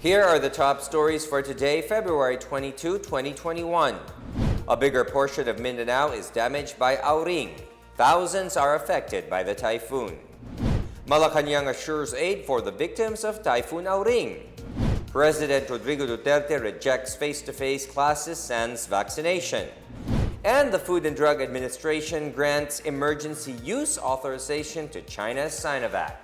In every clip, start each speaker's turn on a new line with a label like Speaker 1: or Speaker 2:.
Speaker 1: Here are the top stories for today, February 22, 2021. A bigger portion of Mindanao is damaged by Auring. Thousands are affected by the typhoon. Malacanang assures aid for the victims of Typhoon Auring. President Rodrigo Duterte rejects face-to-face classes sans vaccination. And the Food and Drug Administration grants emergency use authorization to China's Sinovac.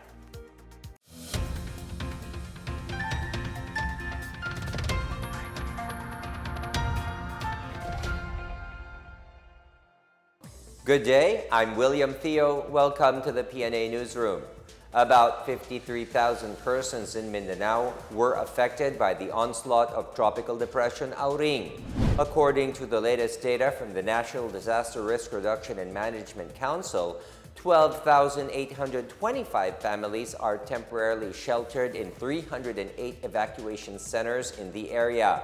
Speaker 1: Good day, I'm William Theo. Welcome to the PNA Newsroom. About 53,000 persons in Mindanao were affected by the onslaught of Tropical Depression Auring. According to the latest data from the National Disaster Risk Reduction and Management Council, 12,825 families are temporarily sheltered in 308 evacuation centers in the area.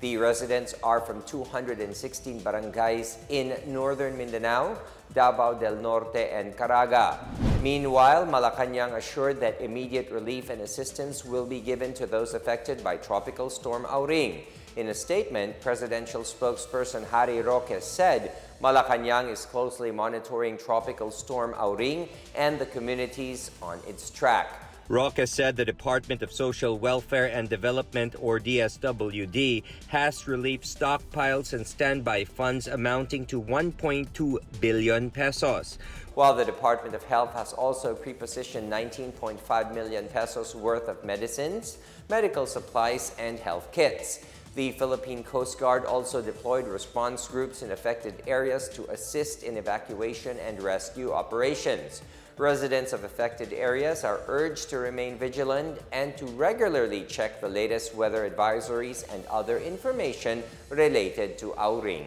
Speaker 1: The residents are from 216 barangays in northern Mindanao, Davao del Norte, and Caraga. Meanwhile, Malacanang assured that immediate relief and assistance will be given to those affected by Tropical Storm Auring. In a statement, presidential spokesperson ROQUE said Malacanang is closely monitoring Tropical Storm Auring and the communities on its track. ROQUE said the Department of Social Welfare and Development, or DSWD, has relief stockpiles and standby funds amounting to 1.2 billion pesos, while the Department of Health has also prepositioned 19.5 million pesos worth of medicines, medical supplies, and health kits. The Philippine Coast Guard also deployed response groups in affected areas to assist in evacuation and rescue operations. Residents of affected areas are urged to remain vigilant and to regularly check the latest weather advisories and other information related to Auring.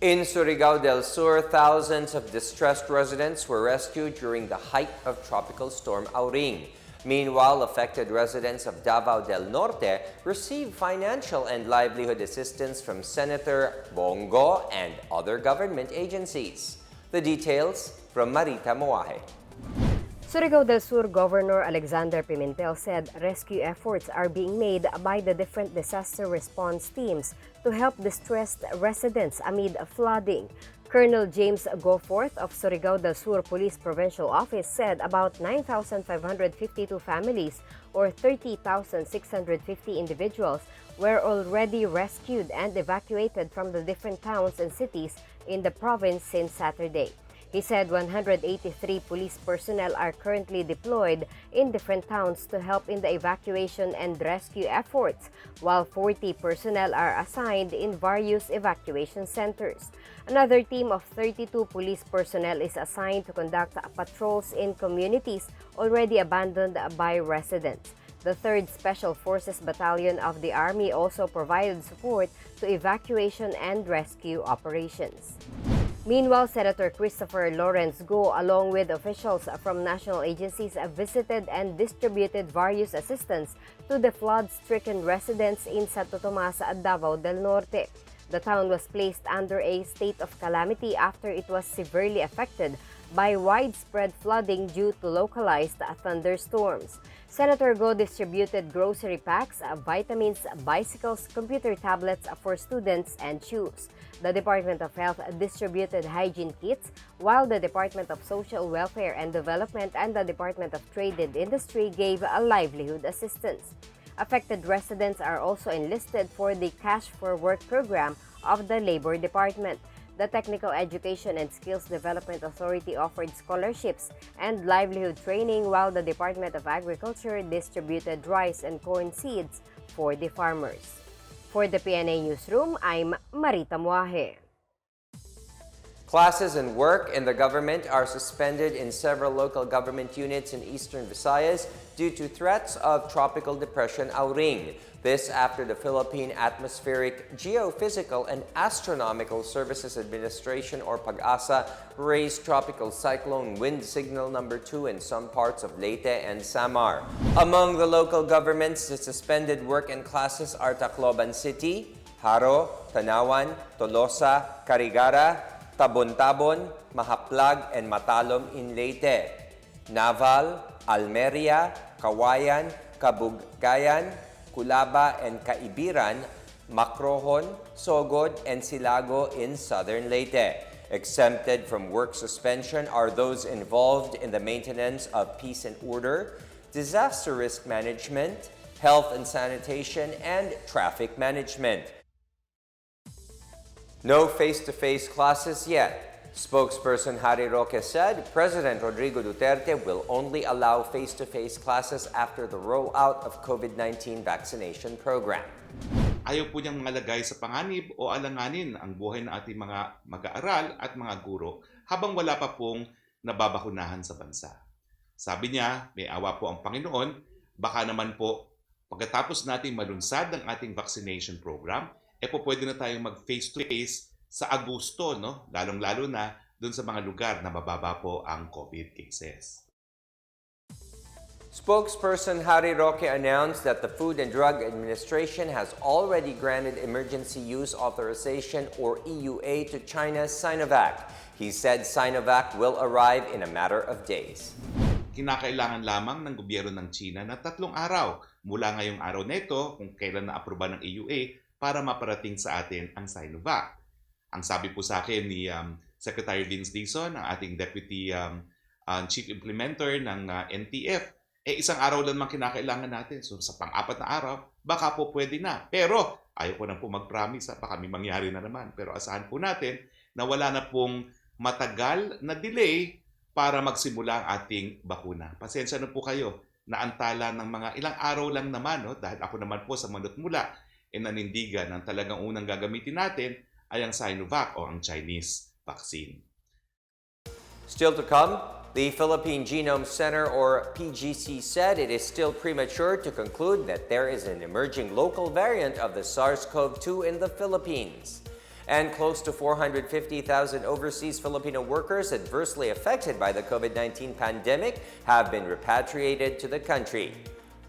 Speaker 1: In Surigao del Sur, thousands of distressed residents were rescued during the height of Tropical Storm Auring. Meanwhile, affected residents of Davao del Norte received financial and livelihood assistance from Senator Bongo and other government agencies. The details from Marita Moahe.
Speaker 2: Surigao del Sur Governor Alexander Pimentel said rescue efforts are being made by the different disaster response teams to help distressed residents amid flooding. Colonel James Goforth of Surigao del Sur Police Provincial Office said about 9,552 families or 30,650 individuals were already rescued and evacuated from the different towns and cities in the province since Saturday. He said 183 police personnel are currently deployed in different towns to help in the evacuation and rescue efforts, while 40 personnel are assigned in various evacuation centers. Another team of 32 police personnel is assigned to conduct patrols in communities already abandoned by residents. The 3rd Special Forces Battalion of the Army also provided support to evacuation and rescue operations. Meanwhile, Senator Christopher Lawrence Go, along with officials from national agencies, visited and distributed various assistance to the flood-stricken residents in Santo Tomas, Davao del Norte. The town was placed under a state of calamity after it was severely affected by widespread flooding due to localized thunderstorms. Senator Go distributed grocery packs, vitamins, bicycles, computer tablets for students, and shoes. The Department of Health distributed hygiene kits, while the Department of Social Welfare and Development and the Department of Trade and Industry gave a livelihood assistance. Affected residents are also enlisted for the Cash for Work program of the Labor Department. The Technical Education and Skills Development Authority offered scholarships and livelihood training, while the Department of Agriculture distributed rice and corn seeds for the farmers. For the PNA Newsroom, I'm Marita Moahe.
Speaker 1: Classes and work in the government are suspended in several local government units in eastern Visayas due to threats of Tropical Depression Auring. This after the Philippine Atmospheric, Geophysical, and Astronomical Services Administration, or PAGASA, raised Tropical Cyclone Wind Signal number 2 in some parts of Leyte and Samar. Among the local governments, the suspended work and classes are Tacloban City, Haro, Tanawan, Tolosa, Carigara, Tabon-Tabon, Mahaplag, and Matalom in Leyte. Naval, Almeria, Kawayan, Cabugcayan, Culaba, and Caibiran, Macrohon, Sogod, and Silago in southern Leyte. Exempted from work suspension are those involved in the maintenance of peace and order, disaster risk management, health and sanitation, and traffic management. No face-to-face classes yet. Spokesperson Harry Roque said President Rodrigo Duterte will only allow face-to-face classes after the rollout of COVID-19 vaccination program.
Speaker 3: Ayaw po niyang malagay sa panganib o alanganin ang buhay ng ating mga mag-aaral at mga guro habang wala pa pong nababakunahan sa bansa. Sabi niya, may awa po ang Panginoon, baka naman po pagkatapos nating malunsad ng ating vaccination program, pwede na tayong mag-face-to-face sa Agosto, no? Lalong-lalo na dun sa mga lugar na mababa po ang COVID cases.
Speaker 1: Spokesperson Harry Roque announced that the Food and Drug Administration has already granted emergency use authorization or EUA to China's Sinovac. He said Sinovac will arrive in a matter of days.
Speaker 3: Kinakailangan lamang ng gobyerno ng China na 3 araw mula ngayong araw nito kung kailan na-aproba ng EUA para maparating sa atin ang Sinovac. Ang sabi po sa akin ni Secretary Vince Dizon, ang ating Deputy Chief Implementer ng NTF, 1 araw lang man kinakailangan natin. So sa pang-4 na araw, baka po pwede na. Pero ayaw ko na po mag-promise, baka may mangyari na naman. Pero asahan po natin na wala na pong matagal na delay para magsimula ang ating bakuna. Pasensya na po kayo na antala ng mga ilang araw lang naman, no? Dahil ako naman po sa manot mula, nanindigan ng talagang unang gagamitin natin ay ang Sinovac o ang Chinese vaccine.
Speaker 1: Still to come, the Philippine Genome Center or PGC said it is still premature to conclude that there is an emerging local variant of the SARS-CoV-2 in the Philippines. And close to 450,000 overseas Filipino workers adversely affected by the COVID-19 pandemic have been repatriated to the country.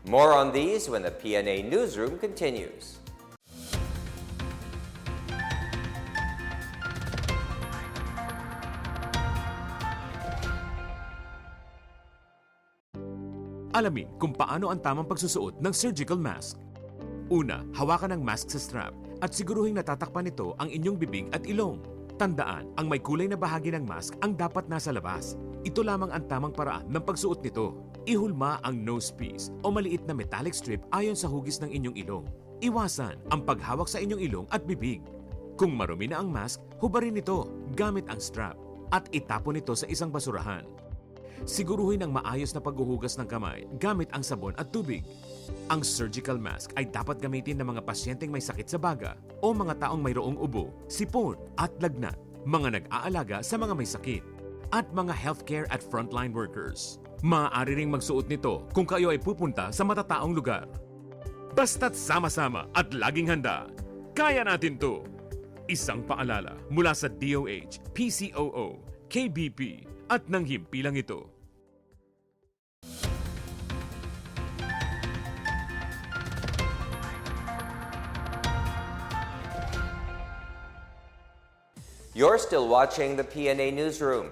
Speaker 1: More on these when the PNA Newsroom continues.
Speaker 4: Alamin kung paano ang tamang pagsusuot ng surgical mask. Una, hawakan ang mask sa strap at siguruhing natatakpan nito ang inyong bibig at ilong. Tandaan, ang may kulay na bahagi ng mask ang dapat nasa labas. Ito lamang ang tamang paraan ng pagsuot nito. Ihulma ang nose piece o maliit na metallic strip ayon sa hugis ng inyong ilong. Iwasan ang paghawak sa inyong ilong at bibig. Kung marumi na ang mask, hubarin ito gamit ang strap at itapon ito sa isang basurahan. Siguruhin ang maayos na paghuhugas ng kamay gamit ang sabon at tubig. Ang surgical mask ay dapat gamitin ng mga pasyenteng may sakit sa baga o mga taong mayroong ubo, sipon at lagnat, mga nag-aalaga sa mga may sakit, at mga healthcare at frontline workers. Maaari ring magsuot nito kung kayo ay pupunta sa matataong lugar. Basta't sama-sama at laging handa, kaya natin to! Isang paalala mula sa DOH, PCOO, KBP, at ng himpilang ito.
Speaker 1: You're still watching the PNA Newsroom.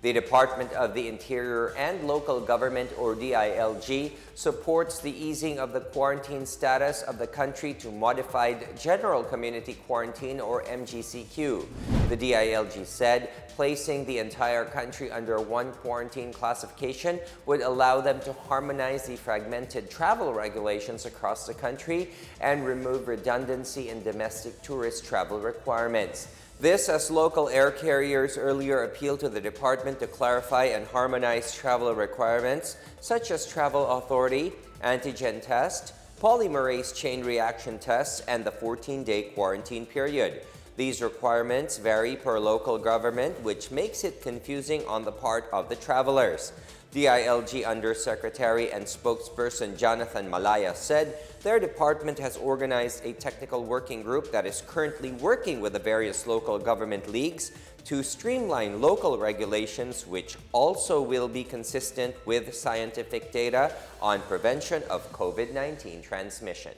Speaker 1: The Department of the Interior and Local Government, or DILG, supports the easing of the quarantine status of the country to Modified General Community Quarantine, or MGCQ. The DILG said placing the entire country under one quarantine classification would allow them to harmonize the fragmented travel regulations across the country and remove redundancy in domestic tourist travel requirements. This as local air carriers earlier appealed to the department to clarify and harmonize travel requirements such as travel authority, antigen test, polymerase chain reaction tests, and the 14-day quarantine period. These requirements vary per local government, which makes it confusing on the part of the travelers. DILG Undersecretary and spokesperson Jonathan Malaya said their department has organized a technical working group that is currently working with the various local government leagues to streamline local regulations, which also will be consistent with scientific data on prevention of COVID-19 transmission.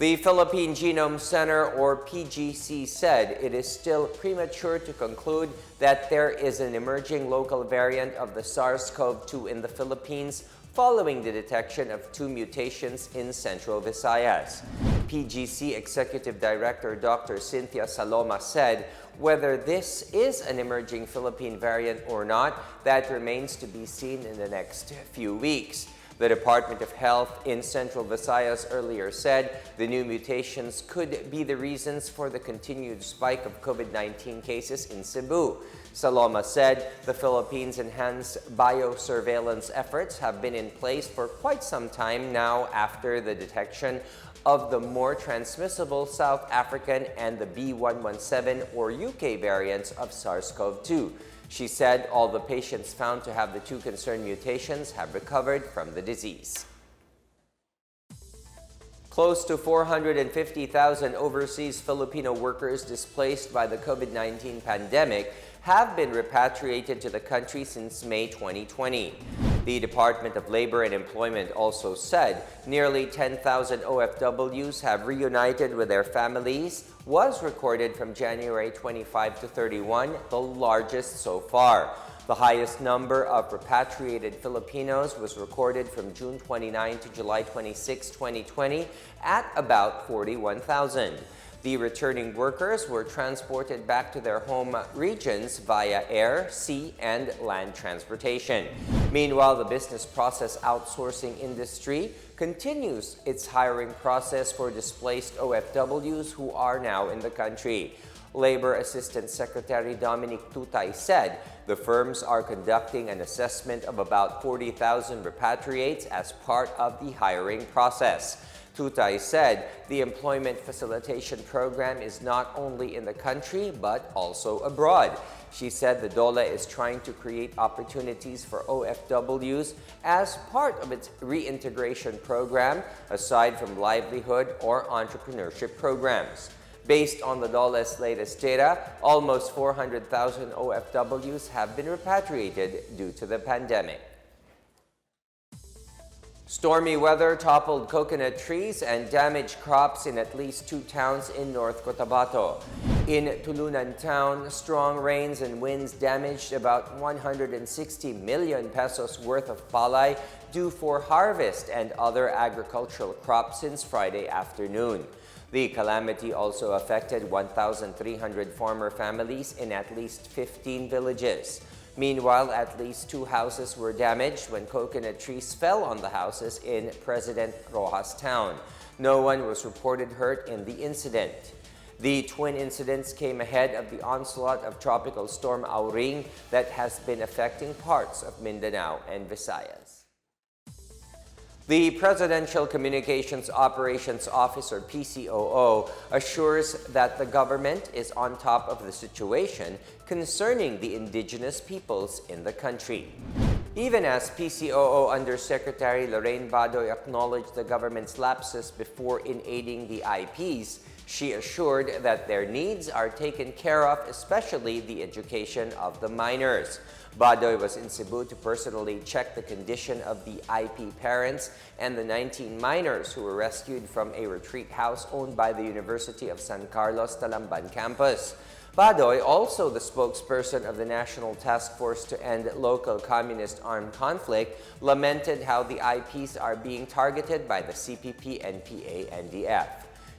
Speaker 1: The Philippine Genome Center, or PGC, said it is still premature to conclude that there is an emerging local variant of the SARS-CoV-2 in the Philippines following the detection of 2 mutations in Central Visayas. PGC Executive Director Dr. Cynthia Saloma said whether this is an emerging Philippine variant or not, that remains to be seen in the next few weeks. The Department of Health in Central Visayas earlier said the new mutations could be the reasons for the continued spike of COVID-19 cases in Cebu. Saloma said the Philippines' enhanced biosurveillance efforts have been in place for quite some time now after the detection of the more transmissible South African and the B.1.1.7 or UK variants of SARS-CoV-2. She said all the patients found to have the 2 concerned mutations have recovered from the disease. Close to 450,000 overseas Filipino workers displaced by the COVID-19 pandemic have been repatriated to the country since May 2020. The Department of Labor and Employment also said nearly 10,000 OFWs have reunited with their families, was recorded from January 25 to 31, the largest so far. The highest number of repatriated Filipinos was recorded from June 29 to July 26, 2020 at about 41,000. The returning workers were transported back to their home regions via air, sea, and land transportation. Meanwhile, the business process outsourcing industry continues its hiring process for displaced OFWs who are now in the country. Labor Assistant Secretary Dominic Tutay said the firms are conducting an assessment of about 40,000 repatriates as part of the hiring process. Tutay said the employment facilitation program is not only in the country but also abroad. She said the DOLE is trying to create opportunities for OFWs as part of its reintegration program, aside from livelihood or entrepreneurship programs. Based on the DOLE's latest data, almost 400,000 OFWs have been repatriated due to the pandemic. Stormy weather toppled coconut trees and damaged crops in at least 2 towns in North Cotabato. In Tulunan Town, strong rains and winds damaged about 160 million pesos worth of palay due for harvest and other agricultural crops since Friday afternoon. The calamity also affected 1,300 farmer families in at least 15 villages. Meanwhile, at least 2 houses were damaged when coconut trees fell on the houses in President Roxas Town. No one was reported hurt in the incident. The twin incidents came ahead of the onslaught of Tropical Storm Auring that has been affecting parts of Mindanao and Visayas. The Presidential Communications Operations Officer, PCOO, assures that the government is on top of the situation concerning the indigenous peoples in the country. Even as PCOO Undersecretary Lorraine Badoy acknowledged the government's lapses before in aiding the IPs, she assured that their needs are taken care of, especially the education of the minors. Badoy was in Cebu to personally check the condition of the IP parents and the 19 minors who were rescued from a retreat house owned by the University of San Carlos Talamban campus. Badoy, also the spokesperson of the National Task Force to End Local Communist Armed Conflict, lamented how the IPs are being targeted by the CPP and PANDF.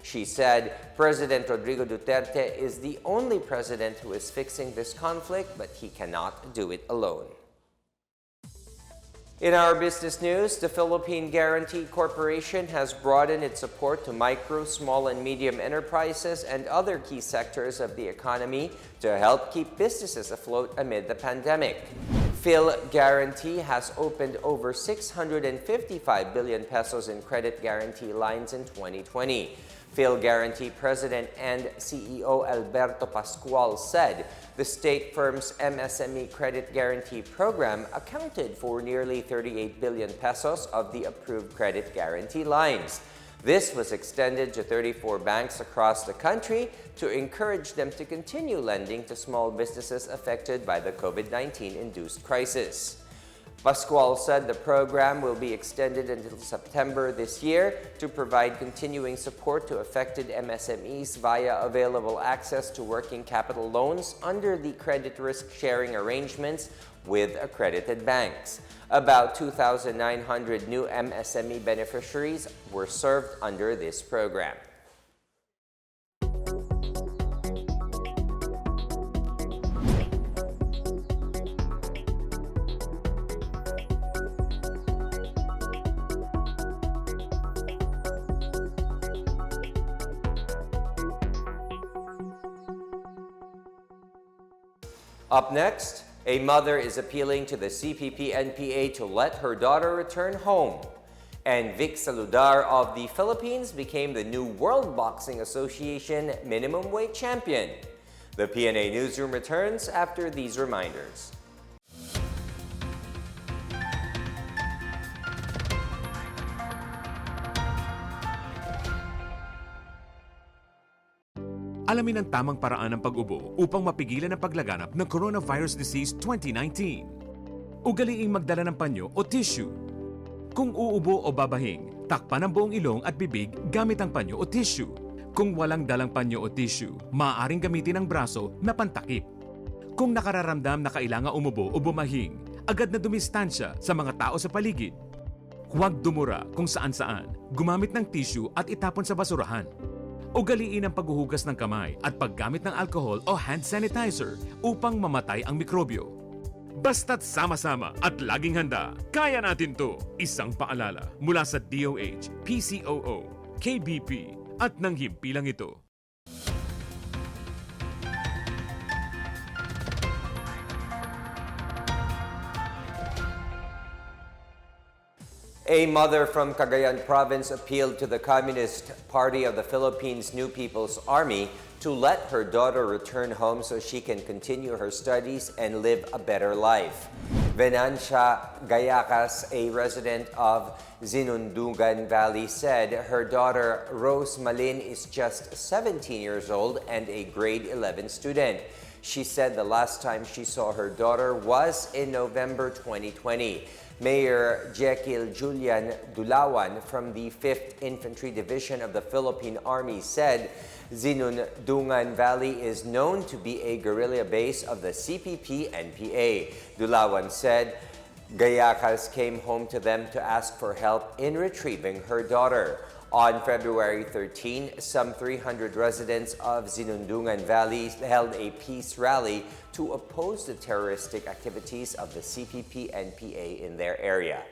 Speaker 1: She said President Rodrigo Duterte is the only president who is fixing this conflict, but he cannot do it alone. In our business news, the Philippine Guarantee Corporation has broadened its support to micro, small, and medium enterprises and other key sectors of the economy to help keep businesses afloat amid the pandemic. PhilGuarantee has opened over 655 billion pesos in credit guarantee lines in 2020. PhilGuarantee President and CEO Alberto Pascual said the state firm's MSME credit guarantee program accounted for nearly 38 billion pesos of the approved credit guarantee lines. This was extended to 34 banks across the country to encourage them to continue lending to small businesses affected by the COVID-19 induced crisis. Pascual said the program will be extended until September this year to provide continuing support to affected MSMEs via available access to working capital loans under the credit risk sharing arrangements with accredited banks. About 2,900 new MSME beneficiaries were served under this program. Up next, a mother is appealing to the CPP-NPA to let her daughter return home. And Vic Saludar of the Philippines became the new World Boxing Association minimum weight champion. The PNA Newsroom returns after these reminders.
Speaker 4: Alamin ang tamang paraan ng pag-ubo upang mapigilan ang paglaganap ng Coronavirus Disease 2019. Ugaliing magdala ng panyo o tissue. Kung uubo o babahing, takpan ang buong ilong at bibig gamit ang panyo o tissue. Kung walang dalang panyo o tissue, maaaring gamitin ang braso na pantakip. Kung nakararamdam na kailangan umubo o bumahing, agad na dumistansya sa mga tao sa paligid. Huwag dumura kung saan-saan, gumamit ng tissue at itapon sa basurahan. Ugaliin ang paghuhugas ng kamay at paggamit ng alcohol o hand sanitizer upang mamatay ang mikrobyo. Basta't sama-sama at laging handa, kaya natin to! Isang paalala mula sa DOH, PCOO, KBP at ng himpilang ito.
Speaker 1: A mother from Cagayan province appealed to the Communist Party of the Philippines New People's Army to let her daughter return home so she can continue her studies and live a better life. Venancia Gayacas, a resident of Zinundugan Valley, said her daughter Rose Malin is just 17 years old and a grade 11 student. She said the last time she saw her daughter was in November 2020. Mayor Jekyll Julian Dulawan from the 5th Infantry Division of the Philippine Army said Zinundugan Valley is known to be a guerrilla base of the CPP-NPA. Dulawan said Gayacas came home to them to ask for help in retrieving her daughter. On February 13, some 300 residents of Zinundugan Valley held a peace rally to oppose the terroristic activities of the CPP-NPA in their area.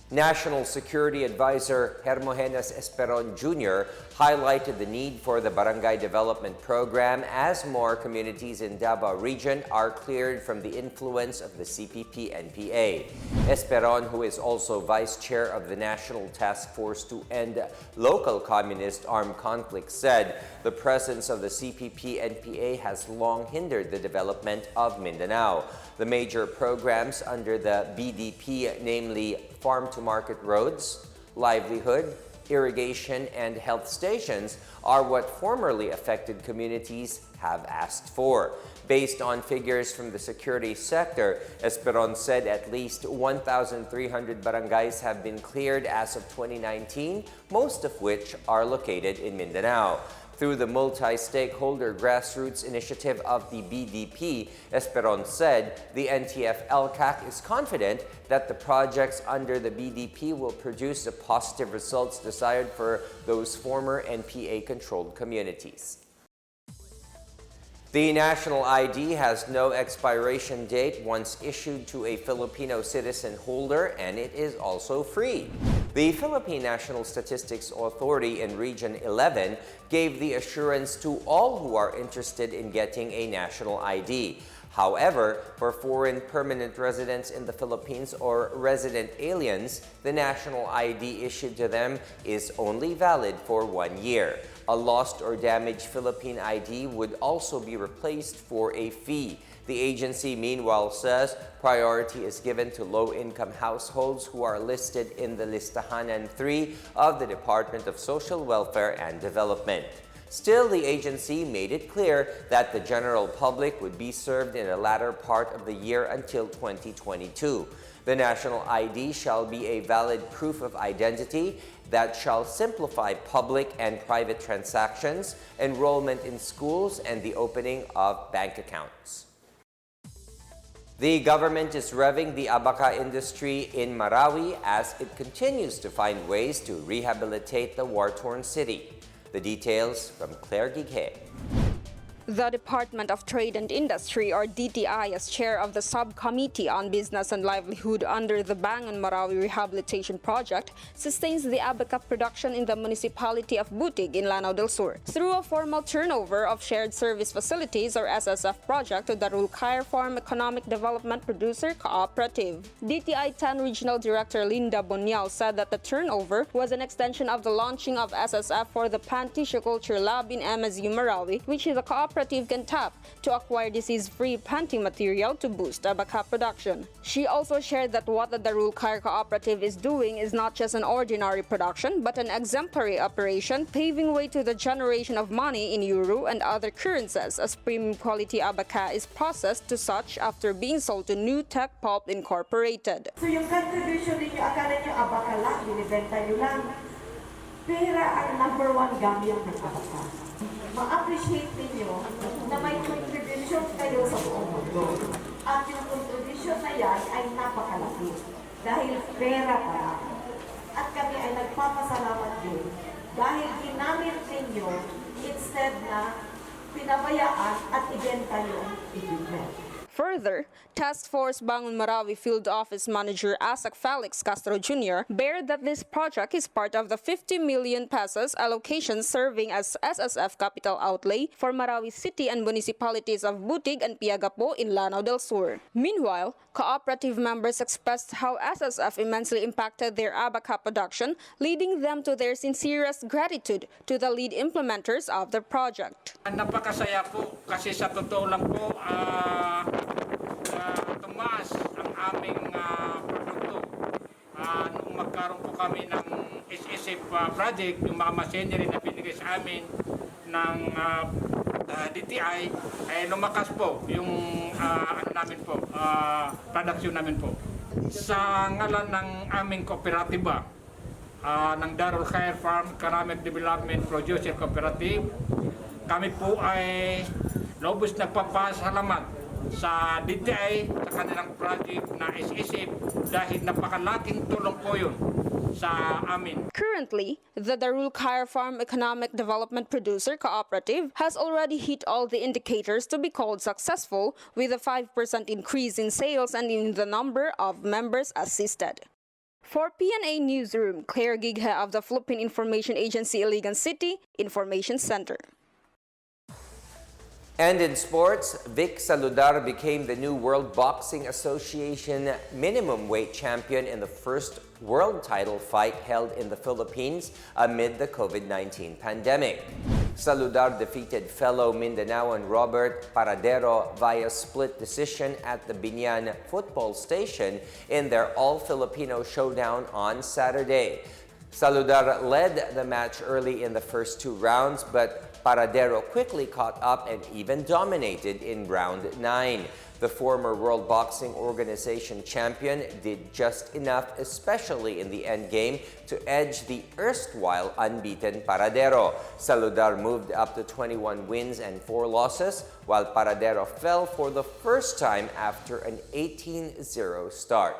Speaker 1: National Security Advisor Hermogenes Esperon Jr. highlighted the need for the Barangay Development Program as more communities in Davao Region are cleared from the influence of the CPP-NPA. Esperon, who is also Vice Chair of the National Task Force to End Local Communist Armed Conflict, said the presence of the CPP-NPA has long hindered the development of Mindanao. The major programs under the BDP, namely farm-to-market roads, livelihood, irrigation, and health stations, are what formerly affected communities have asked for. Based on figures from the security sector, Esperon said at least 1,300 barangays have been cleared as of 2019, most of which are located in Mindanao. Through the multi-stakeholder grassroots initiative of the BDP, Esperon said the NTF-LCAC is confident that the projects under the BDP will produce the positive results desired for those former NPA-controlled communities. The national ID has no expiration date once issued to a Filipino citizen holder, and it is also free. The Philippine National Statistics Authority in Region 11 gave the assurance to all who are interested in getting a national ID. However, for foreign permanent residents in the Philippines or resident aliens, the national ID issued to them is only valid for 1 year. A lost or damaged Philippine ID would also be replaced for a fee. The agency, meanwhile, says priority is given to low-income households who are listed in the Listahanan 3 of the Department of Social Welfare and Development. Still, the agency made it clear that the general public would be served in the latter part of the year until 2022. The national ID shall be a valid proof of identity that shall simplify public and private transactions, enrollment in schools, and the opening of bank accounts. The government is revving the ABACA industry in Marawi as it continues to find ways to rehabilitate the war-torn city. The details from Claire Gighe.
Speaker 5: The Department of Trade and Industry, or DTI, as chair of the Subcommittee on Business and Livelihood under the Bangon Marawi Rehabilitation Project, sustains the ABACA production in the municipality of BUTIG in Lanao del Sur through a formal turnover of Shared Service Facilities, or SSF project, to the ROQUE Farm Economic Development Producer Cooperative. DTI 10 Regional Director Linda Bonial said that the turnover was an extension of the launching of SSF for the Pan-Tissue Culture Lab in MSU Marawi, which is a cooperative can tap to acquire disease-free panting material to boost ABACA production. She also shared that what the ROQUE Cooperative is doing is not just an ordinary production, but an exemplary operation, paving way to the generation of money in euro and other currencies as premium quality ABACA is processed to such after being sold to New Tech Pulp Incorporated.
Speaker 6: So yung contribution ninyo, akala nyo ABACA lang, binibenta nyo lang. Pera ang number one gamit ng ABACA. Ma-appreciate ninyo na may contribution kayo sa buong mundo. At yung contribution na yan ay napakalaki dahil pera pa. At kami ay nagpapasalamat din dahil ginamit ninyo instead na pinabayaan at ibenta yung equipment.
Speaker 5: Further, Task Force Bangon Marawi Field Office Manager ASAC Felix Castro Jr. bared that this project is part of the 50 million pesos allocation serving as SSF capital outlay for Marawi City and municipalities of BUTIG and Piagapo in Lanao del Sur. Meanwhile, cooperative members expressed how SSF immensely impacted their ABACA production, leading them to their sincerest gratitude to the lead implementers of the project.
Speaker 7: Napakasaya po kasi sa totoo lang po tumaas ang aming produkto. Nung magkaroon po kami ng SSF project, yung mga machinery na binigay sa amin ng DTI, ay lumakas po yung production namin po. Sa ngalan ng aming kooperatiba, ng ROQUE Farm Economic Development Producer Cooperative, kami po ay lubos nagpapasalamat sa DTI sa kanilang project na SSF dahil napakalaking tulong po yun sa amin.
Speaker 5: Currently, the ROQUE Farm Economic Development Producer Cooperative has already hit all the indicators to be called successful, with a 5% increase in sales and in the number of members assisted. For PNA Newsroom, Claire Gighe of the Philippine Information Agency Iligan City Information Center.
Speaker 1: And in sports, Vic Saludar became the new World Boxing Association minimum weight champion in the first world title fight held in the Philippines amid the COVID-19 pandemic. Saludar defeated fellow Mindanaoan Robert Paradero via split decision at the Binyan football station in their all-Filipino showdown on Saturday. Saludar led the match early in the first two rounds, but Paradero quickly caught up and even dominated in round 9. The former World Boxing Organization champion did just enough, especially in the endgame, to edge the erstwhile unbeaten Paradero. Saludar moved up to 21 wins and 4 losses, while Paradero fell for the first time after an 18-0 start.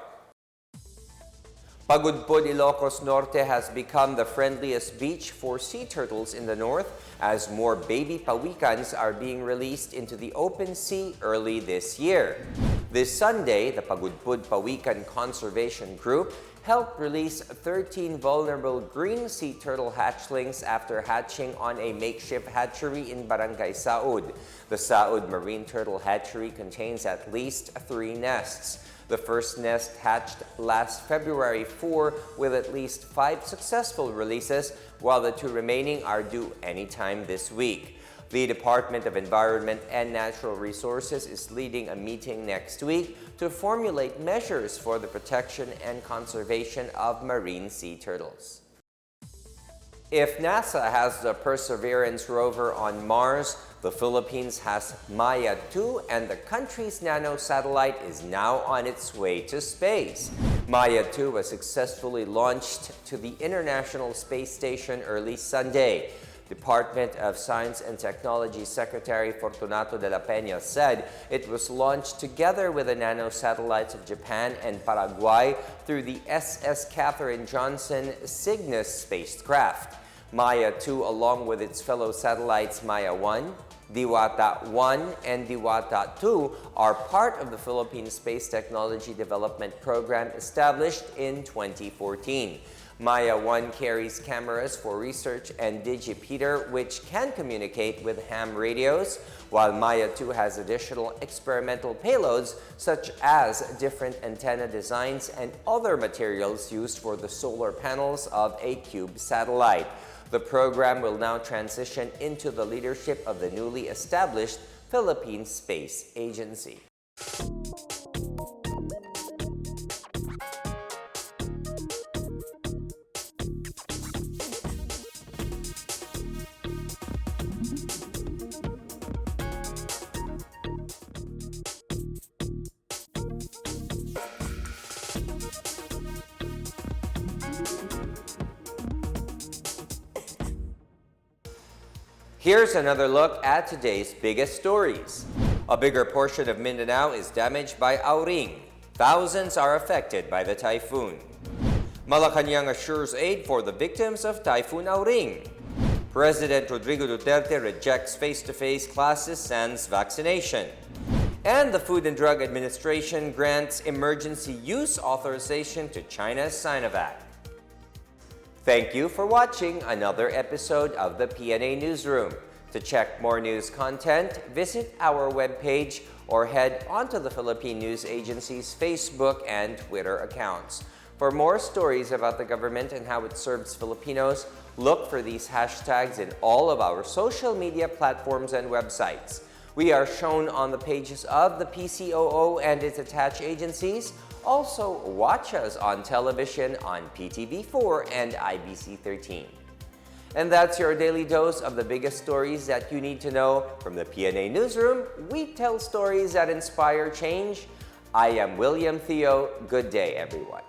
Speaker 1: Pagudpud, Ilocos Norte has become the friendliest beach for sea turtles in the north as more baby pawikans are being released into the open sea early this year. This Sunday, the Pagudpud Pawikan Conservation Group helped release 13 vulnerable green sea turtle hatchlings after hatching on a makeshift hatchery in Barangay Saud. The Saud Marine Turtle Hatchery contains at least 3 nests. The first nest hatched last February 4 with at least 5 successful releases, while the 2 remaining are due anytime this week. The Department of Environment and Natural Resources is leading a meeting next week to formulate measures for the protection and conservation of marine sea turtles. If NASA has the Perseverance rover on Mars, the Philippines has Maya 2, and the country's nanosatellite is now on its way to space. Maya 2 was successfully launched to the International Space Station early Sunday. Department of Science and Technology Secretary Fortunato de la Peña said it was launched together with the nanosatellites of Japan and Paraguay through the SS Katherine Johnson Cygnus spacecraft. Maya 2, along with its fellow satellites Maya 1, Diwata 1, and Diwata 2, are part of the Philippine Space Technology Development Program established in 2014. Maya 1 carries cameras for research and digipeater, which can communicate with ham radios, while Maya 2 has additional experimental payloads such as different antenna designs and other materials used for the solar panels of a cube satellite. The program will now transition into the leadership of the newly established Philippine Space Agency. Here's another look at today's biggest stories. A bigger portion of Mindanao is damaged by Auring. Thousands are affected by the typhoon. Malacanang assures aid for the victims of Typhoon Auring. President Rodrigo Duterte rejects face-to-face classes sans vaccination. And the Food and Drug Administration grants emergency use authorization to China's Sinovac. Thank you for watching another episode of the PNA Newsroom. To check more news content, visit our webpage or head onto the Philippine News Agency's Facebook and Twitter accounts. For more stories about the government and how it serves Filipinos, look for these hashtags in all of our social media platforms and websites. We are shown on the pages of the PCOO and its attached agencies. Also, watch us on television on PTV4 and IBC 13. And that's your daily dose of the biggest stories that you need to know from the PNA Newsroom. We tell stories that inspire change. I am William Theo. Good day, everyone.